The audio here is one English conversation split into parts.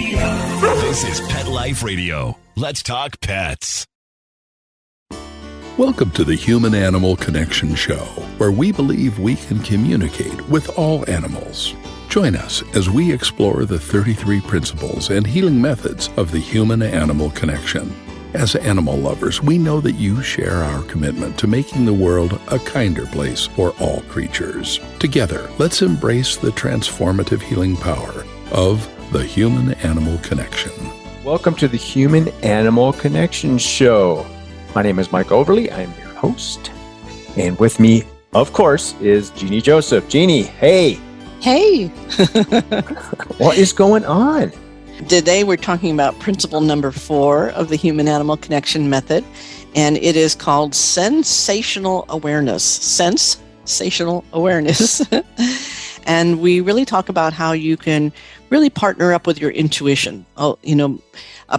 This is Pet Life Radio. Let's talk pets. Welcome to the Human-Animal Connection Show, where we believe we can communicate with all animals. Join us as we explore the 33 principles and healing methods of the human-animal connection. As animal lovers, we know that you share our commitment to making the world a kinder place for all creatures. Together, let's embrace the transformative healing power of the human-animal connection. Welcome to the Human-Animal Connection Show. My name is Mike Overly. I'm your host. And with me, of course, is Jeannie Joseph. Jeannie, hey. Hey. What is going on? Today we're talking about principle number 4 of the human-animal connection method, and it is called sensational awareness. Sense-Sational awareness. And we really talk about how you can really partner up with your intuition.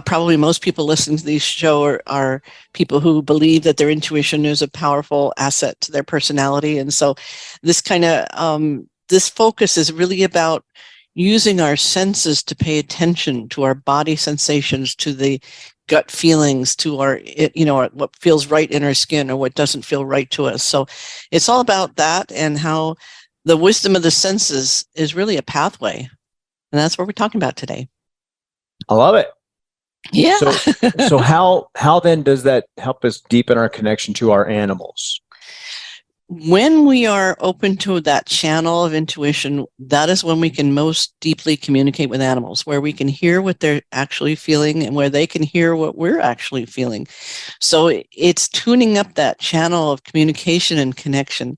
Probably most people listening to this show are people who believe that their intuition is a powerful asset to their personality. And so this kind of, this focus is really about using our senses to pay attention to our body sensations, to the gut feelings, to our what feels right in our skin or what doesn't feel right to us. So it's all about that, and how the wisdom of the senses is really a pathway. And that's what we're talking about today. I love it. Yeah. So how then does that help us deepen our connection to our animals? When we are open to that channel of intuition, that is when we can most deeply communicate with animals, where we can hear what they're actually feeling and where they can hear what we're actually feeling. So it's tuning up that channel of communication and connection.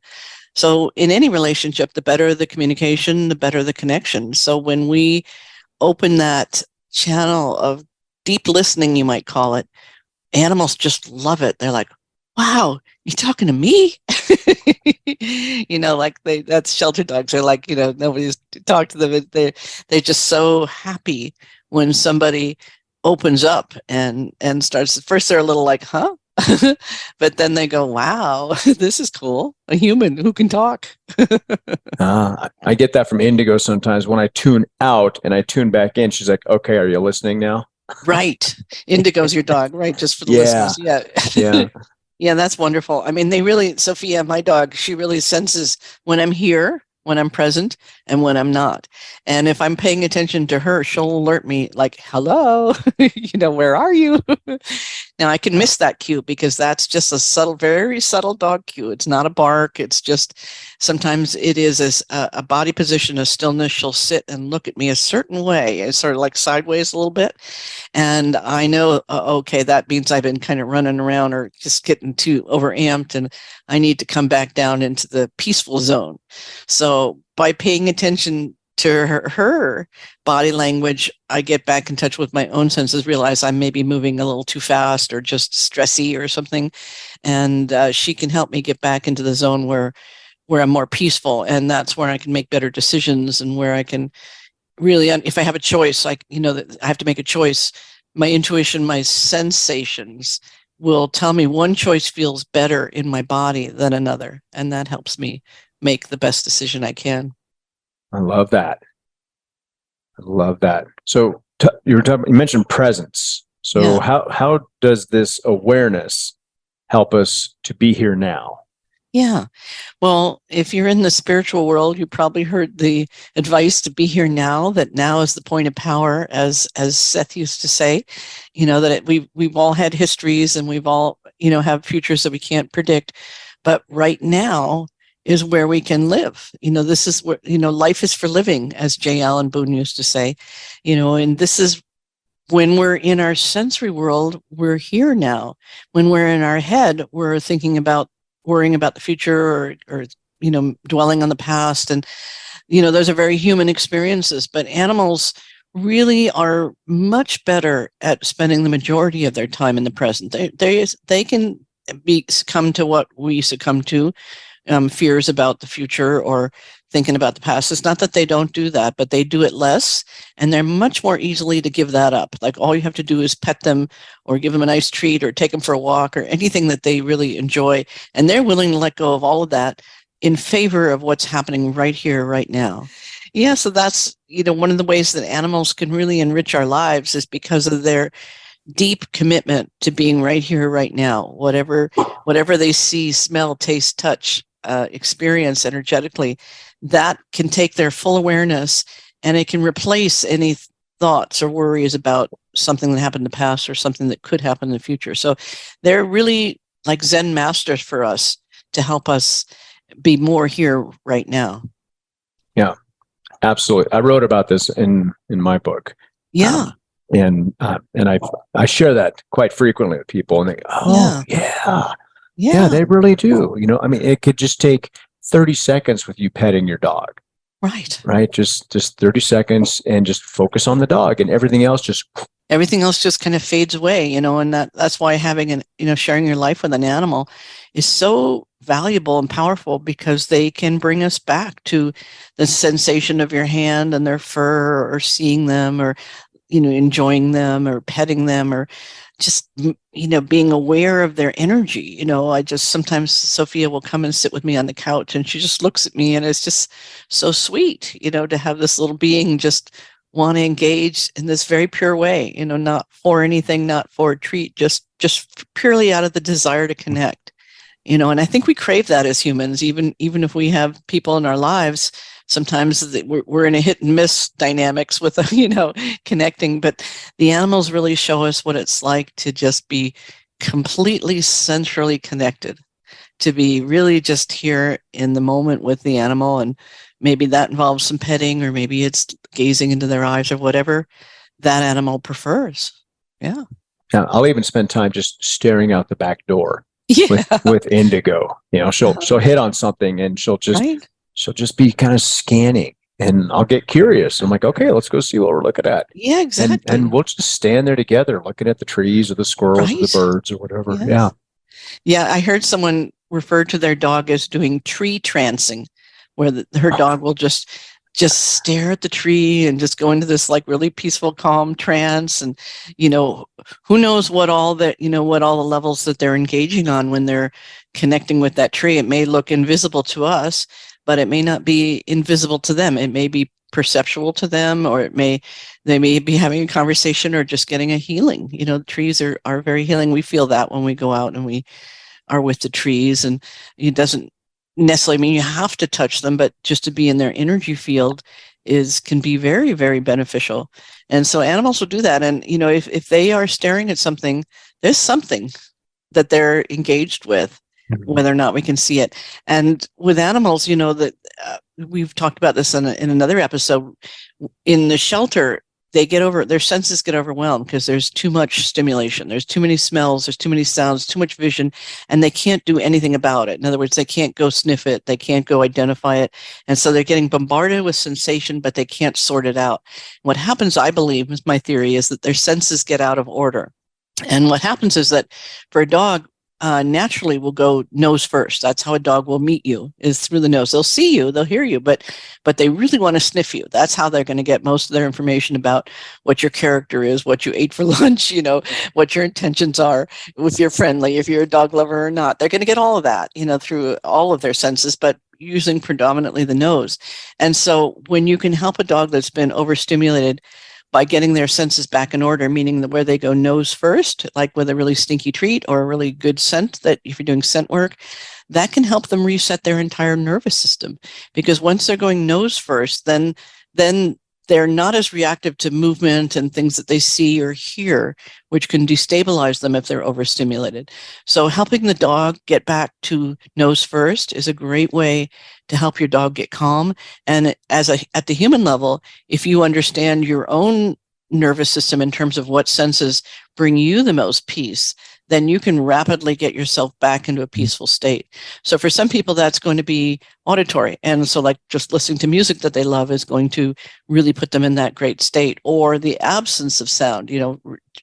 So in any relationship, the better the communication, the better the connection. So when we open that channel of deep listening, you might call it, animals just love it. They're like, wow, you talking to me? That's shelter dogs. They're like, nobody's talked to them. They're just so happy when somebody opens up and starts. First, they're a little like, huh? But then they go, wow, this is cool. A human who can talk. I get that from Indigo sometimes. When I tune out and I tune back in, she's like, okay, are you listening now? Right. Indigo's your dog, right? Just for the listeners. Yeah. Yeah, that's wonderful. I mean, Sophia, my dog, she really senses when I'm here, when I'm present, and when I'm not. And if I'm paying attention to her, she'll alert me like, hello, where are you? Now, I can miss that cue because that's just a subtle, very subtle dog cue. It's not a bark. It's just, sometimes it is a body position, a stillness. She'll sit and look at me a certain way, it's sort of like sideways a little bit. And I know, okay, that means I've been kind of running around or just getting too overamped, and I need to come back down into the peaceful zone. So by paying attention to her body language, I get back in touch with my own senses, realize I'm maybe moving a little too fast or just stressy or something. And she can help me get back into the zone where I'm more peaceful. And that's where I can make better decisions, and where I can really, if I have a choice, I have to make a choice. My intuition, my sensations will tell me one choice feels better in my body than another. And that helps me make the best decision I can. I love that. So you mentioned presence. So Yeah. how does this awareness help us to be here now? Yeah. Well, if you're in the spiritual world, you probably heard the advice to be here now, that now is the point of power, as Seth used to say, that we've all had histories, and we've all, have futures that we can't predict. But right now is where we can live. This is where, life is for living, as J. Allen Boone used to say, and this is when we're in our sensory world, we're here now. When we're in our head, we're worrying about the future or dwelling on the past. And, those are very human experiences, but animals really are much better at spending the majority of their time in the present. They can succumb to what we succumb to, fears about the future or thinking about the past. It's not that they don't do that, but they do it less, and they're much more easily to give that up. Like, all you have to do is pet them or give them a nice treat or take them for a walk or anything that they really enjoy. And they're willing to let go of all of that in favor of what's happening right here, right now. Yeah, so that's, one of the ways that animals can really enrich our lives is because of their deep commitment to being right here, right now. Whatever they see, smell, taste, touch, experience energetically, that can take their full awareness, and it can replace any thoughts or worries about something that happened in the past or something that could happen in the future. So they're really like Zen masters for us to help us be more here right now. Yeah, absolutely. I wrote about this in my book. Yeah. And I share that quite frequently with people, and they go, oh, yeah, they really do. I mean, it could just take 30 seconds with you petting your dog. Right. Just 30 seconds, and just focus on the dog, and everything else just kind of fades away, and that's why having sharing your life with an animal is so valuable and powerful, because they can bring us back to the sensation of your hand and their fur, or seeing them, or enjoying them, or petting them, or just being aware of their energy. I just sometimes Sophia will come and sit with me on the couch, and she just looks at me, and it's just so sweet, to have this little being just want to engage in this very pure way, not for anything, not for a treat, just purely out of the desire to connect. And I think we crave that as humans, even if we have people in our lives. Sometimes we're in a hit and miss dynamics with, connecting, but the animals really show us what it's like to just be completely centrally connected, to be really just here in the moment with the animal. And maybe that involves some petting, or maybe it's gazing into their eyes, or whatever that animal prefers. Yeah. Now, I'll even spend time just staring out the back door Yeah. with Indigo. She'll hit on something, and she'll just be kind of scanning, and I'll get curious. I'm like, okay, let's go see what we're looking at. Yeah, exactly. And we'll just stand there together, looking at the trees, or the squirrels, or the birds, or whatever. Yes. Yeah. Yeah. I heard someone refer to their dog as doing tree trancing, where her dog will just stare at the tree and just go into this like really peaceful, calm trance. And, who knows what all the levels that they're engaging on when they're connecting with that tree. It may look invisible to us, but it may not be invisible to them. It may be perceptual to them, or they may be having a conversation, or just getting a healing. Trees are very healing. We feel that when we go out and we are with the trees, and it doesn't necessarily mean you have to touch them, but just to be in their energy field can be very, very beneficial. And so animals will do that. And, if they are staring at something, there's something that they're engaged with, whether or not we can see it. And with animals, that we've talked about this in another episode. In the shelter, their senses get overwhelmed because there's too much stimulation. There's too many smells, there's too many sounds, too much vision, and they can't do anything about it. In other words, they can't go sniff it, they can't go identify it. And so they're getting bombarded with sensation, but they can't sort it out. What happens, I believe, is my theory, is that their senses get out of order. And what happens is that for a dog, naturally will go nose first. That's how a dog will meet you, is through the nose. They'll see you, they'll hear you, but they really want to sniff you. That's how they're going to get most of their information about what your character is, what you ate for lunch, what your intentions are, if you're friendly, if you're a dog lover or not. They're going to get all of that, through all of their senses, but using predominantly the nose. And so when you can help a dog that's been overstimulated by getting their senses back in order, meaning that where they go nose first, like with a really stinky treat or a really good scent, that if you're doing scent work, that can help them reset their entire nervous system. Because once they're going nose first, then they're not as reactive to movement and things that they see or hear, which can destabilize them if they're overstimulated. So helping the dog get back to nose first is a great way to help your dog get calm. And at the human level, if you understand your own nervous system in terms of what senses bring you the most peace, then you can rapidly get yourself back into a peaceful state. So for some people, that's going to be auditory. And so like just listening to music that they love is going to really put them in that great state. Or the absence of sound,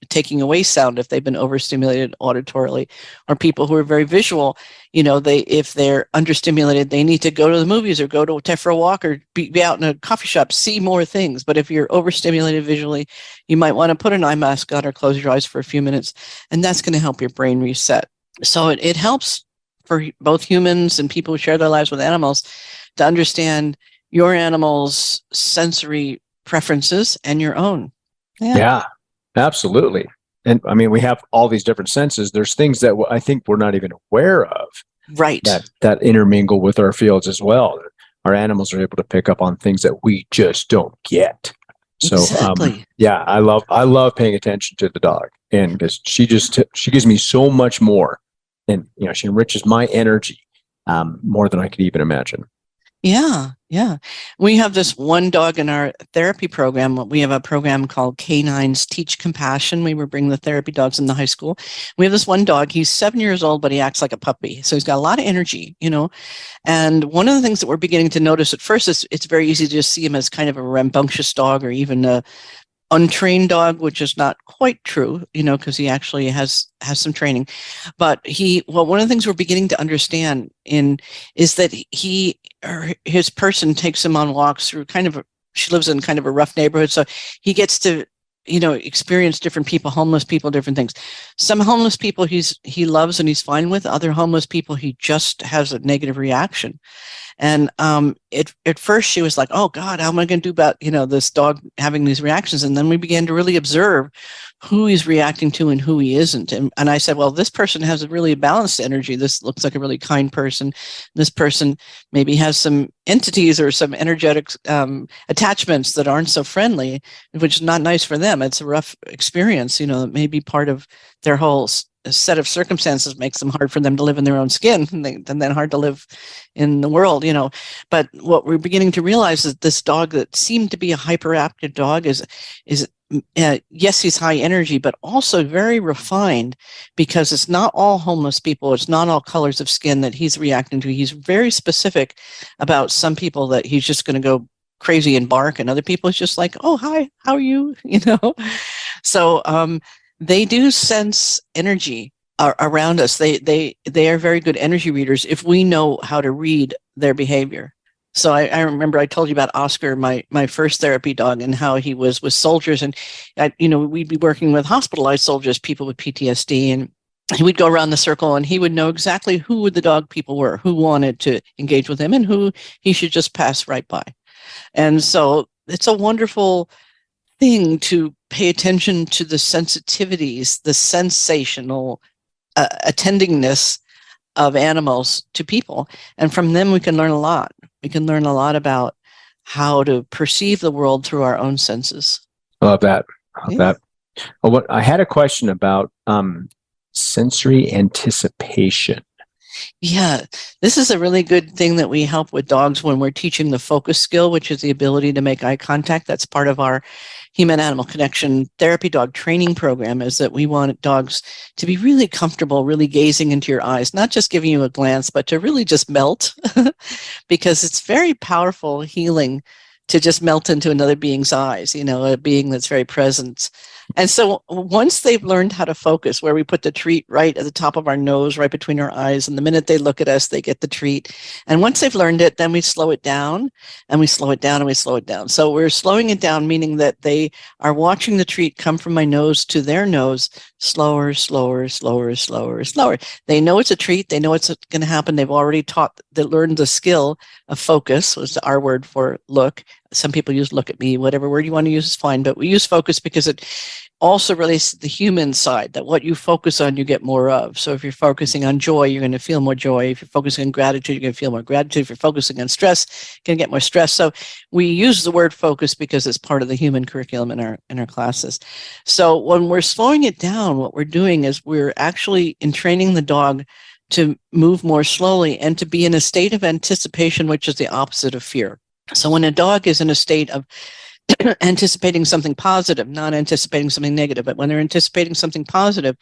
taking away sound if they've been overstimulated auditorily. Or people who are very visual, if they're understimulated, they need to go to the movies or go for a walk or be out in a coffee shop, see more things. But if you're overstimulated visually, you might want to put an eye mask on or close your eyes for a few minutes, and that's going to help your brain reset. So it helps for both humans and people who share their lives with animals to understand your animal's sensory preferences and your own. Yeah, absolutely. And I mean, we have all these different senses. There's things that I think we're not even aware of. Right. That intermingle with our fields as well. Our animals are able to pick up on things that we just don't get. So, exactly. I love paying attention to the dog, and because she gives me so much more, and she enriches my energy more than I could even imagine. Yeah. We have this one dog in our therapy program. We have a program called Canines Teach Compassion. We were bringing the therapy dogs in the high school. We have this one dog. He's 7 years old, but he acts like a puppy. So he's got a lot of energy, And one of the things that we're beginning to notice at first is it's very easy to just see him as kind of a rambunctious dog, or even a untrained dog, which is not quite true, because he actually has some training. But one of the things we're beginning to understand is that his person takes him on walks through she lives in kind of a rough neighborhood. So he gets to, experience different people, homeless people, different things. Some homeless people he loves and he's fine with. Other homeless people, he just has a negative reaction. And at first she was like, oh God, how am I going to do about, this dog having these reactions? And then we began to really observe who he's reacting to and who he isn't. And I said, well, this person has a really balanced energy. This looks like a really kind person. This person maybe has some entities or some energetic attachments that aren't so friendly, which is not nice for them. It's a rough experience, maybe part of their whole set of circumstances makes them hard for them to live in their own skin, and then hard to live in the world, But what we're beginning to realize is this dog that seemed to be a hyperactive dog is yes, he's high energy, but also very refined, because it's not all homeless people. It's not all colors of skin that he's reacting to. He's very specific about some people that he's just going to go crazy and bark, and other people it's just like, oh, hi, how are you? So, they do sense energy around us. They are very good energy readers if we know how to read their behavior. So I remember I told you about Oscar, my first therapy dog, and how he was with soldiers, and we'd be working with hospitalized soldiers, people with PTSD, and he would go around the circle and he would know exactly who the dog people were, who wanted to engage with him, and who he should just pass right by. And so it's a wonderful thing to pay attention to the sensitivities, the sensational attendingness of animals to people. And from them, we can learn a lot. We can learn a lot about how to perceive the world through our own senses. I love that. Well, I had a question about sensory anticipation. Yeah, this is a really good thing that we help with dogs when we're teaching the focus skill, which is the ability to make eye contact. That's part of our human-animal connection therapy dog training program, is that we want dogs to be really comfortable, really gazing into your eyes, not just giving you a glance, but to really just melt, because it's very powerful healing to just melt into another being's eyes, a being that's very present. And so once they've learned how to focus, where we put the treat right at the top of our nose, right between our eyes, and the minute they look at us, they get the treat. And once they've learned it, then we slow it down, and we slow it down, and we slow it down. So we're slowing it down, meaning that they are watching the treat come from my nose to their nose, slower, slower, slower, slower, slower. They know it's a treat. They know it's going to happen. They've already learned the skill of focus, was our word for look. Some people use look at me, whatever word you want to use is fine, but we use focus because it also relates to the human side, that what you focus on, you get more of. So if you're focusing on joy, you're going to feel more joy. If you're focusing on gratitude, you're going to feel more gratitude. If you're focusing on stress, you're going to get more stress. So we use the word focus because it's part of the human curriculum in our classes. So when we're slowing it down, what we're doing is we're actually entraining the dog to move more slowly and to be in a state of anticipation, which is the opposite of fear. So when a dog is in a state of anticipating something positive, not anticipating something negative, but when they're anticipating something positive,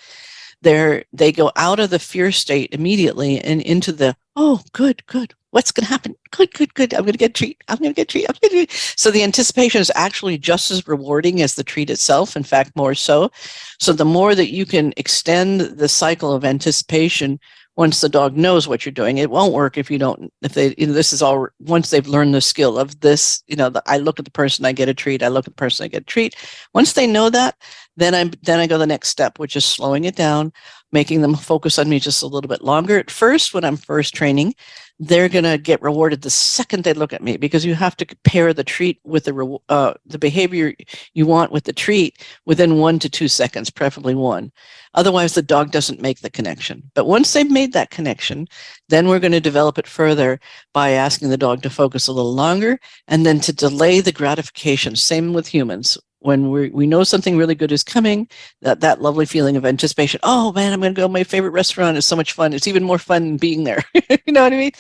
they go out of the fear state immediately and into the, oh, good, what's going to happen? Good, I'm going to get a treat. So the anticipation is actually just as rewarding as the treat itself, in fact, more so. So the more that you can extend the cycle of anticipation, once the dog knows what you're doing, it won't work if this is all, once they've learned the skill of this, I look at the person, I get a treat. I look at the person, I get a treat. Once they know that, then I go the next step, which is slowing it down, making them focus on me just a little bit longer. At first, when I'm first training, they're going to get rewarded the second they look at me, because you have to pair the treat with the behavior you want with the treat within 1 to 2 seconds, preferably 1. Otherwise, the dog doesn't make the connection. But once they've made that connection, then we're going to develop it further by asking the dog to focus a little longer and then to delay the gratification. Same with humans. When we know something really good is coming, that lovely feeling of anticipation. Oh man, I'm going to go to my favorite restaurant. It's so much fun. It's even more fun than being there. You know what I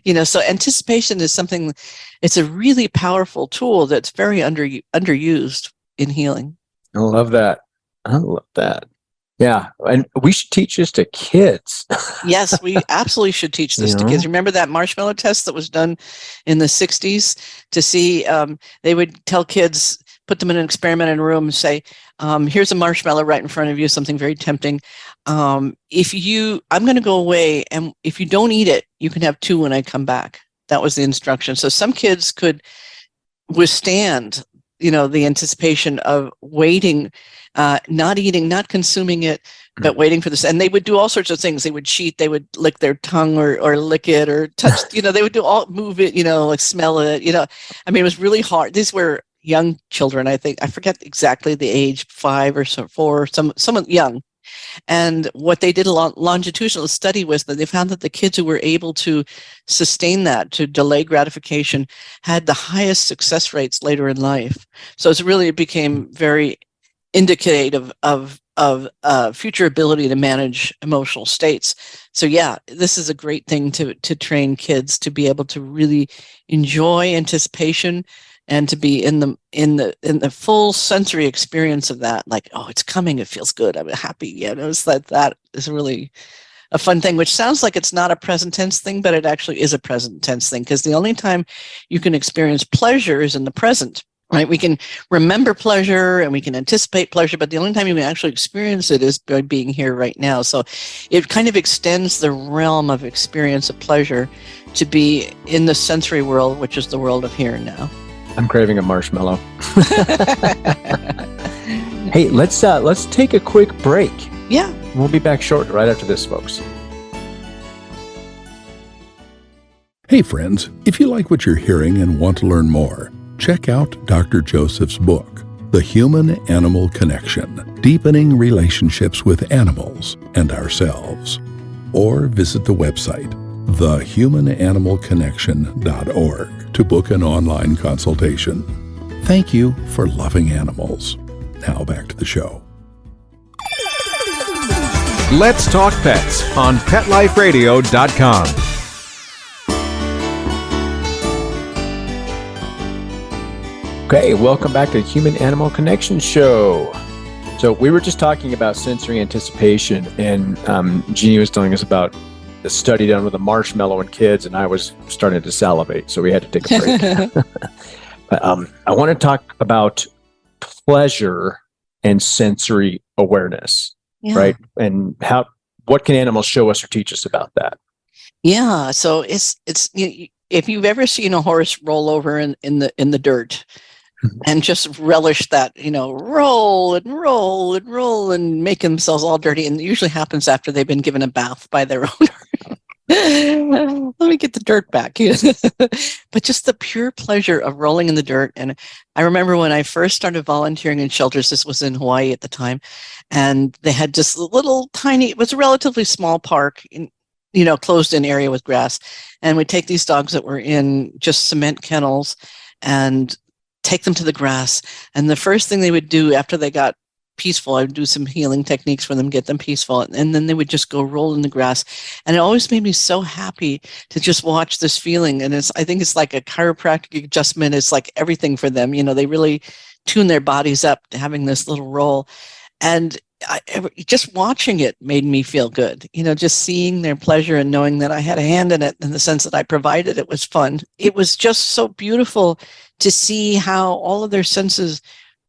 mean? So anticipation is something, it's a really powerful tool that's very underused in healing. I love that. Yeah. And we should teach this to kids. Yes, we absolutely should teach this to kids. Remember that marshmallow test that was done in the 60s to see, they would tell kids, put them in an experiment in a room and say, here's a marshmallow right in front of you, something very tempting. I'm going to go away, and if you don't eat it, you can have 2 when I come back. That was the instruction. So some kids could withstand, the anticipation of waiting, not eating, not consuming it, but waiting for this. And they would do all sorts of things. They would cheat. They would lick their tongue or lick it or touch, they would move it, like smell it, I mean, it was really hard. These were young children, I think. I forget exactly the age, 5 or 4, some young. And what they did a longitudinal study was that they found that the kids who were able to sustain that, to delay gratification, had the highest success rates later in life. So it became very indicative of future ability to manage emotional states. So yeah, this is a great thing to train kids to be able to really enjoy anticipation and to be in the full sensory experience of that. Like, oh, it's coming, it feels good, I'm happy. It's that is really a fun thing, which sounds like it's not a present tense thing, but it actually is a present tense thing, because the only time you can experience pleasure is in the present. Right? We can remember pleasure and we can anticipate pleasure, but the only time you can actually experience it is by being here right now. So it kind of extends the realm of experience of pleasure to be in the sensory world, which is the world of here and now. I'm craving a marshmallow. Hey, let's take a quick break. Yeah. We'll be back shortly, right after this, folks. Hey friends, if you like what you're hearing and want to learn more, check out Dr. Joseph's book, The Human-Animal Connection, Deepening Relationships with Animals and Ourselves. Or visit the website, thehumananimalconnection.org, to book an online consultation. Thank you for loving animals. Now back to the show. Let's Talk Pets on PetLifeRadio.com. Okay, welcome back to the Human-Animal Connection Show. So we were just talking about sensory anticipation, and Jeannie was telling us about the study done with a marshmallow in kids, and I was starting to salivate, so we had to take a break. But I want to talk about pleasure and sensory awareness, right? And what can animals show us or teach us about that? Yeah, so it's if you've ever seen a horse roll over in the dirt and just relish that, roll and roll and roll and make themselves all dirty, and it usually happens after they've been given a bath by their owner. Let me get the dirt back. But just the pure pleasure of rolling in the dirt. And I remember when I first started volunteering in shelters, this was in Hawaii at the time, and they had just a little tiny, it was a relatively small park in, closed in area with grass. And we'd take these dogs that were in just cement kennels and take them to the grass. And the first thing they would do after they got peaceful, I would do some healing techniques for them, get them peaceful. And then they would just go roll in the grass. And it always made me so happy to just watch this feeling. And I think it's like a chiropractic adjustment. It's like everything for them. They really tune their bodies up to having this little roll. And just watching it made me feel good. Just seeing their pleasure and knowing that I had a hand in it, in the sense that I provided it was fun. It was just so beautiful to see how all of their senses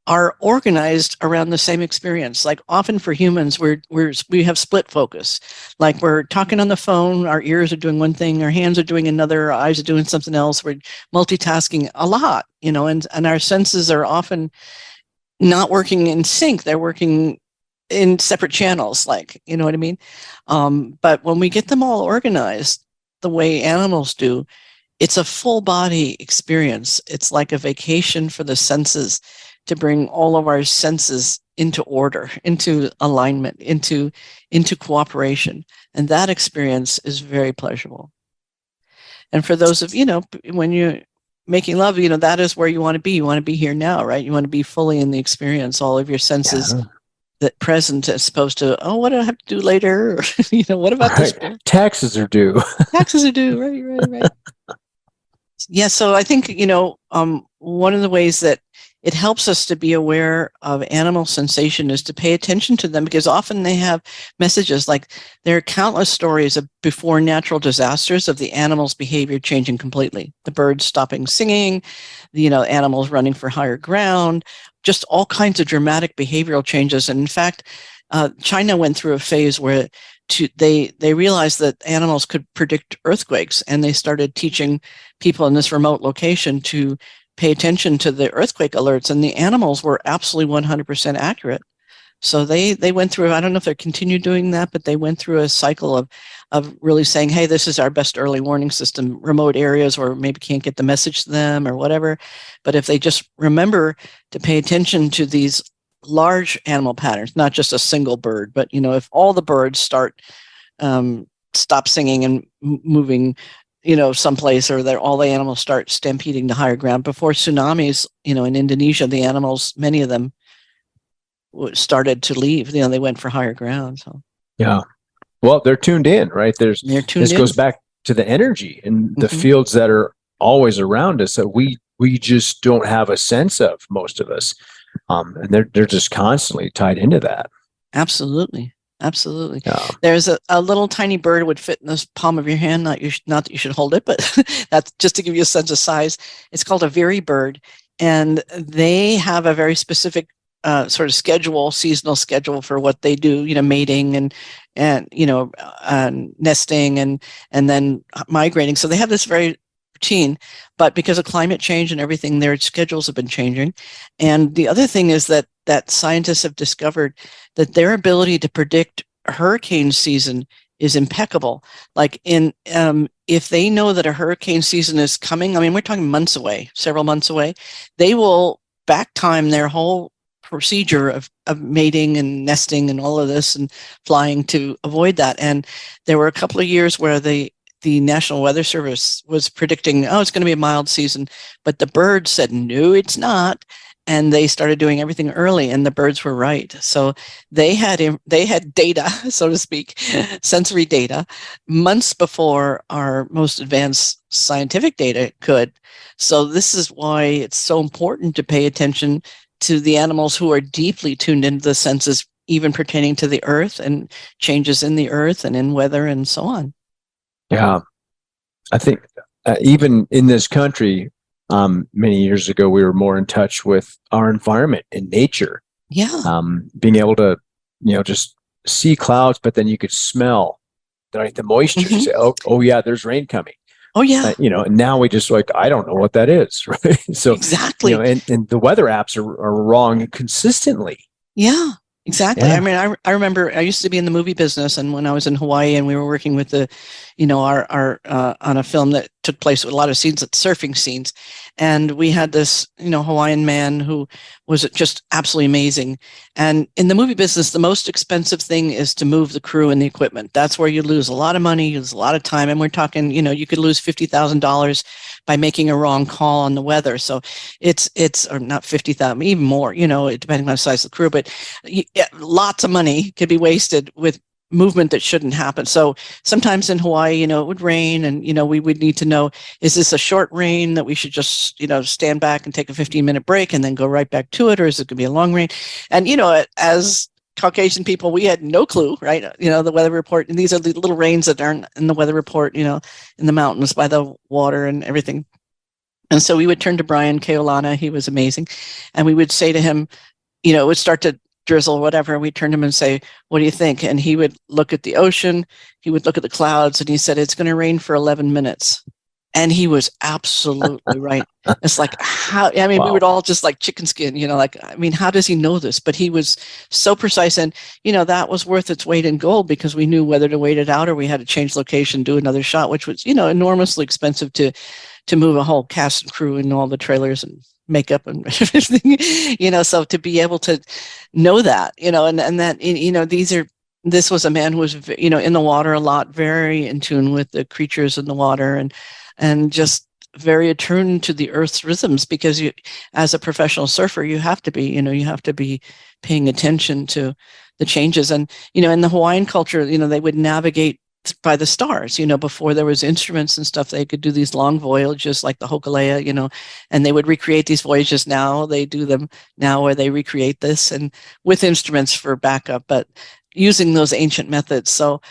are organized around the same experience. Like often for humans, we have split focus. Like we're talking on the phone, our ears are doing one thing, our hands are doing another, our eyes are doing something else. We're multitasking a lot, and our senses are often not working in sync. They're working in separate channels, like, you know what I mean? But when we get them all organized the way animals do, it's a full body experience. It's like a vacation for the senses, to bring all of our senses into order, into alignment, into cooperation. And that experience is very pleasurable. And for those of, when you're making love, that is where you want to be. You want to be here now, right? You want to be fully in the experience, all of your senses that present, as opposed to, oh, what do I have to do later? Or, what about this? Taxes are due. Taxes are due. Right. Yeah. So I think, one of the ways that it helps us to be aware of animal sensation is to pay attention to them, because often they have messages. Like, there are countless stories of before natural disasters of the animals' behavior changing completely. The birds stopping singing, animals running for higher ground, just all kinds of dramatic behavioral changes. And in fact, China went through a phase where they realized that animals could predict earthquakes, and they started teaching people in this remote location to pay attention to the earthquake alerts, and the animals were absolutely 100% accurate. So they went through, I don't know if they continue doing that, but they went through a cycle of really saying, hey, this is our best early warning system, remote areas where maybe can't get the message to them or whatever. But if they just remember to pay attention to these large animal patterns, not just a single bird, but, if all the birds stop singing and moving, someplace, or all the animals start stampeding to higher ground. Before tsunamis, in Indonesia, the animals, many of them started to leave. They went for higher ground. So yeah, well, they're tuned in, right? This goes back to the energy and the fields that are always around us that we just don't have a sense of, most of us, and they're just constantly tied into that. Absolutely. Yeah. There's a little tiny bird would fit in the palm of your hand. Not that you should hold it, but that's just to give you a sense of size. It's called a veery bird, and they have a very specific sort of seasonal schedule for what they do. Mating and nesting and then migrating. So they have this very routine, but because of climate change and everything, their schedules have been changing. And the other thing is that scientists have discovered that their ability to predict hurricane season is impeccable. Like, if they know that a hurricane season is coming, we're talking months away, several months away, they will back time their whole procedure of mating and nesting and all of this and flying to avoid that. And there were a couple of years where the National Weather Service was predicting, it's going to be a mild season, but the birds said, no, it's not. And they started doing everything early, and the birds were right. So they had data, so to speak, sensory data, months before our most advanced scientific data could. So this is why it's so important to pay attention to the animals who are deeply tuned into the senses, even pertaining to the earth and changes in the earth and in weather and so on. Yeah, I think even in this country, many years ago, we were more in touch with our environment and nature. Yeah. Being able to, just see clouds, but then you could smell the moisture. You say, oh yeah, there's rain coming. Oh yeah. And now we just I don't know what that is. Right. So exactly. And the weather apps are wrong consistently. Yeah. Exactly. Yeah. I remember I used to be in the movie business, and when I was in Hawaii and we were working with our on a film that took place with a lot of scenes, surfing scenes, and we had this, Hawaiian man who was just absolutely amazing. And in the movie business, the most expensive thing is to move the crew and the equipment. That's where you lose a lot of money, you lose a lot of time. And we're talking, you could lose $50,000 by making a wrong call on the weather. So it's or not 50,000, even more, depending on the size of the crew, but lots of money could be wasted with movement that shouldn't happen. So sometimes in Hawaii, it would rain, and, we would need to know, is this a short rain that we should just, stand back and take a 15-minute break and then go right back to it? Or is it going to be a long rain? And, as Caucasian people, we had no clue, right? The weather report, and these are the little rains that aren't in the weather report, in the mountains by the water and everything. And so we would turn to Brian Keolana. He was amazing. And we would say to him, it would start to drizzle or whatever. We'd turn to him and say, what do you think? And he would look at the ocean. He would look at the clouds, and he said, it's going to rain for 11 minutes. And he was absolutely right. It's like, how, I mean, we were all just like chicken skin, like, I mean, how does he know this? But he was so precise. And, that was worth its weight in gold, because we knew whether to wait it out or we had to change location, do another shot, which was, enormously expensive to move a whole cast and crew and all the trailers and makeup and everything, so to be able to know that, and that, this was a man who was, in the water a lot, very in tune with the creatures in the water, and just very attuned to the earth's rhythms, because you, as a professional surfer, you have to be, you have to be paying attention to the changes. And, in the Hawaiian culture, they would navigate by the stars, before there was instruments and stuff. They could do these long voyages like the Hokulea, and they would recreate these voyages. Now they do them now where they recreate this and with instruments for backup, but using those ancient methods. So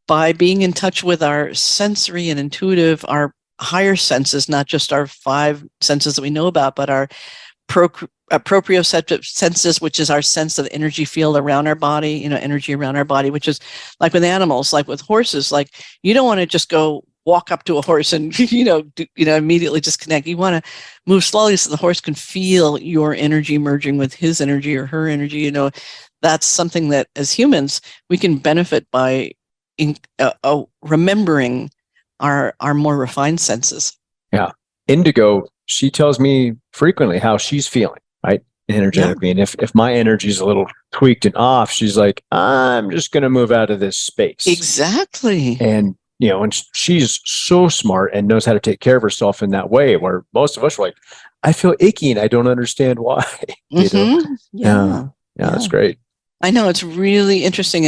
by being in touch with our sensory and intuitive, our higher senses, not just our 5 senses that we know about, but our proprioceptive senses, which is our sense of energy field around our body, energy around our body, which is like with animals, like with horses. Like, you don't want to just go walk up to a horse and, immediately just connect. You want to move slowly so the horse can feel your energy merging with his energy or her energy. That's something that as humans, we can benefit by remembering our more refined senses. Yeah. Indigo, she tells me frequently how she's feeling, right? Energetically. Yeah. And if my energy is a little tweaked and off, she's like, I'm just going to move out of this space. Exactly. And, and she's so smart and knows how to take care of herself in that way, where most of us are like, I feel icky and I don't understand why. Mm-hmm. Yeah, that's great. I know, it's really interesting,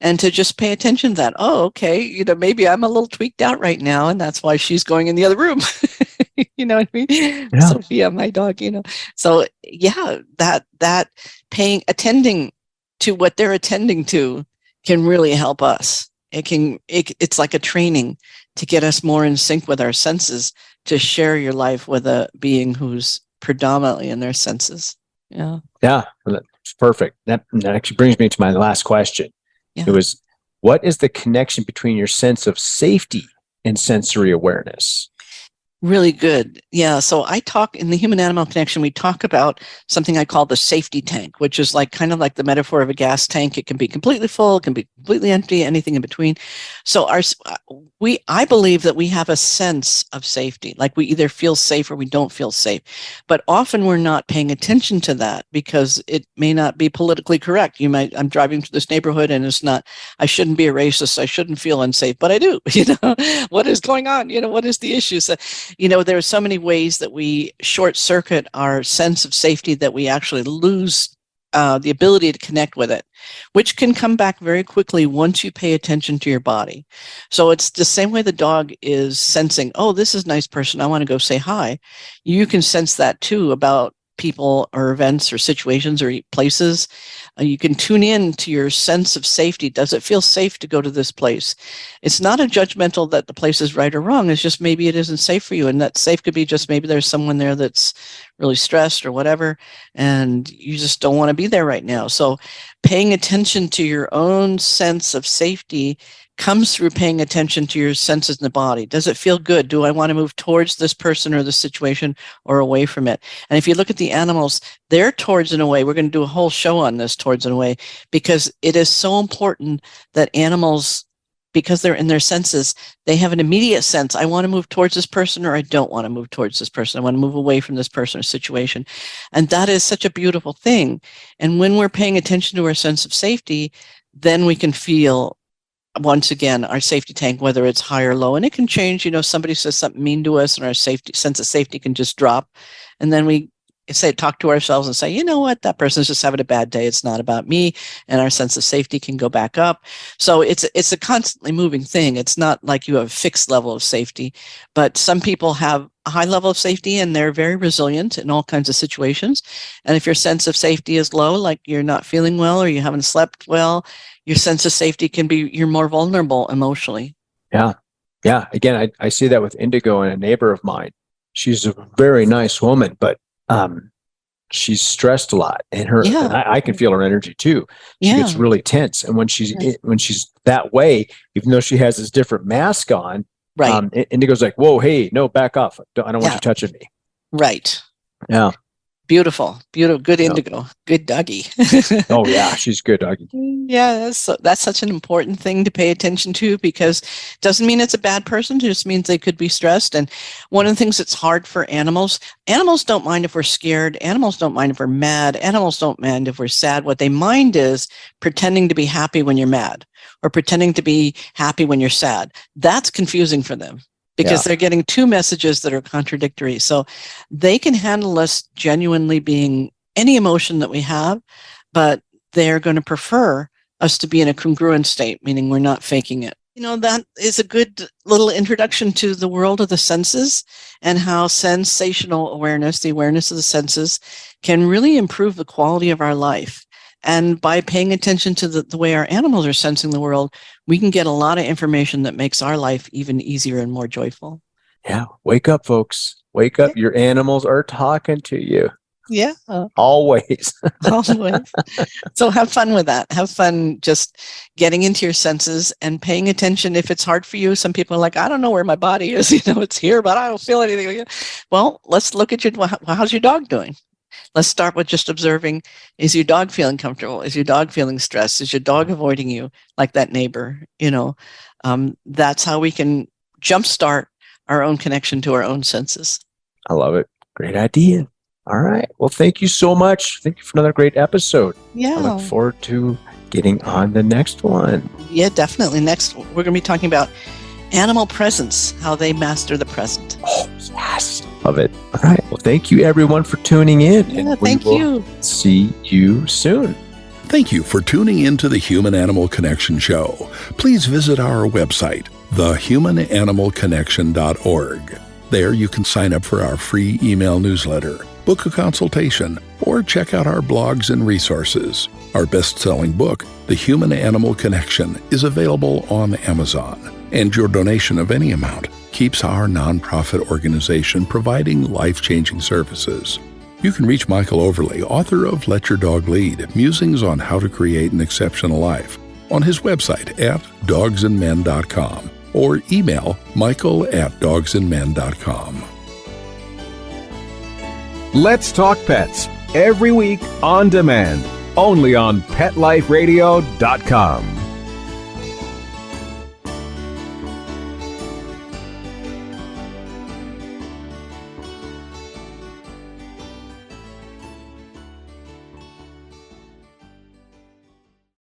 and to just pay attention to that. Oh, okay, maybe I'm a little tweaked out right now, and that's why she's going in the other room. You know what I mean? Yeah. Sophia, my dog. So that attending to what they're attending to can really help us. It's like a training to get us more in sync with our senses, to share your life with a being who's predominantly in their senses. Yeah. Yeah. That's perfect. That actually brings me to my last question. Yeah. It was, what is the connection between your sense of safety and sensory awareness? Really good. Yeah. So I talk in the human animal connection, we talk about something I call the safety tank, which is kind of like the metaphor of a gas tank. It can be completely full, it can be completely empty, anything in between. So I believe that we have a sense of safety, like we either feel safe or we don't feel safe. But often we're not paying attention to that because it may not be politically correct. I'm driving through this neighborhood and I shouldn't be a racist. I shouldn't feel unsafe, but I do. What is going on? What is the issue? So, there are so many ways that we short circuit our sense of safety that we actually lose the ability to connect with it, which can come back very quickly once you pay attention to your body. So it's the same way the dog is sensing, oh, this is a nice person, I want to go say hi. You can sense that too about people or events or situations or places. You can tune in to your sense of safety. Does it feel safe to go to this place? It's not a judgmental that the place is right or wrong. It's just maybe it isn't safe for you. And that safe could be just maybe there's someone there that's really stressed or whatever, and you just don't want to be there right now. So paying attention to your own sense of safety comes through paying attention to your senses in the body. Does it feel good? Do I want to move towards this person or the situation or away from it? And if you look at the animals, they're towards and away. We're going to do a whole show on this, towards and away, because it is so important that animals, because they're in their senses, they have an immediate sense. I want to move towards this person or I don't want to move towards this person. I want to move away from this person or situation. And that is such a beautiful thing. And when we're paying attention to our sense of safety, then we can feel, once again, our safety tank, whether it's high or low. And it can change. Somebody says something mean to us and our sense of safety can just drop. And then we talk to ourselves and say, you know what, that person's just having a bad day. It's not about me. And our sense of safety can go back up. So it's a constantly moving thing. It's not like you have a fixed level of safety, but some people have a high level of safety and they're very resilient in all kinds of situations. And if your sense of safety is low, like you're not feeling well or you haven't slept well, your sense of safety can be, you're more vulnerable emotionally. Yeah. Yeah. Again, I see that with Indigo and a neighbor of mine. She's a very nice woman, but she's stressed a lot, and and I can feel her energy too. She gets really tense, and when she's that way, even though she has this different mask on, Right. Indigo's like, whoa, hey, no, back off. I don't want you touching me. Right. Yeah. Beautiful. Good Indigo. Good doggy. Oh yeah, she's good doggy. Yeah, that's such an important thing to pay attention to, because it doesn't mean it's a bad person. It just means they could be stressed. And one of the things that's hard for animals don't mind if we're scared. Animals don't mind if we're mad. Animals don't mind if we're sad. What they mind is pretending to be happy when you're mad, or pretending to be happy when you're sad. That's confusing for them, because they're getting two messages that are contradictory. So they can handle us genuinely being any emotion that we have, but they're going to prefer us to be in a congruent state, meaning we're not faking it. That is a good little introduction to the world of the senses, and how sensational awareness, the awareness of the senses, can really improve the quality of our life. And by paying attention to the way our animals are sensing the world, we can get a lot of information that makes our life even easier and more joyful. Yeah. Wake up, folks. Wake up. Your animals are talking to you. Yeah. Always. Always. So have fun with that. Have fun just getting into your senses and paying attention. If it's hard for you, some people are like, I don't know where my body is. It's here, but I don't feel anything. Well, let's look at how's your dog doing? Let's start with just observing, is your dog feeling comfortable? Is your dog feeling stressed? Is your dog avoiding you like that neighbor? That's how we can jumpstart our own connection to our own senses. I love it. Great idea. All right. Well, thank you so much. Thank you for another great episode. Yeah. I look forward to getting on the next one. Yeah, definitely. Next, we're going to be talking about animal presence, how they master the present. Oh, yes. Love it. All right. Well, thank you everyone for tuning in. Yeah, thank you. See you soon. Thank you for tuning in to the Human Animal Connection Show. Please visit our website, thehumananimalconnection.org. There you can sign up for our free email newsletter, book a consultation, or check out our blogs and resources. Our best-selling book, The Human Animal Connection, is available on Amazon, and your donation of any amount keeps our nonprofit organization providing life-changing services. You can reach Michael Overly, author of Let Your Dog Lead, Musings on How to Create an Exceptional Life, on his website at dogsandmen.com, or email michael@dogsandmen.com. Let's Talk Pets, every week on demand, only on PetLifeRadio.com.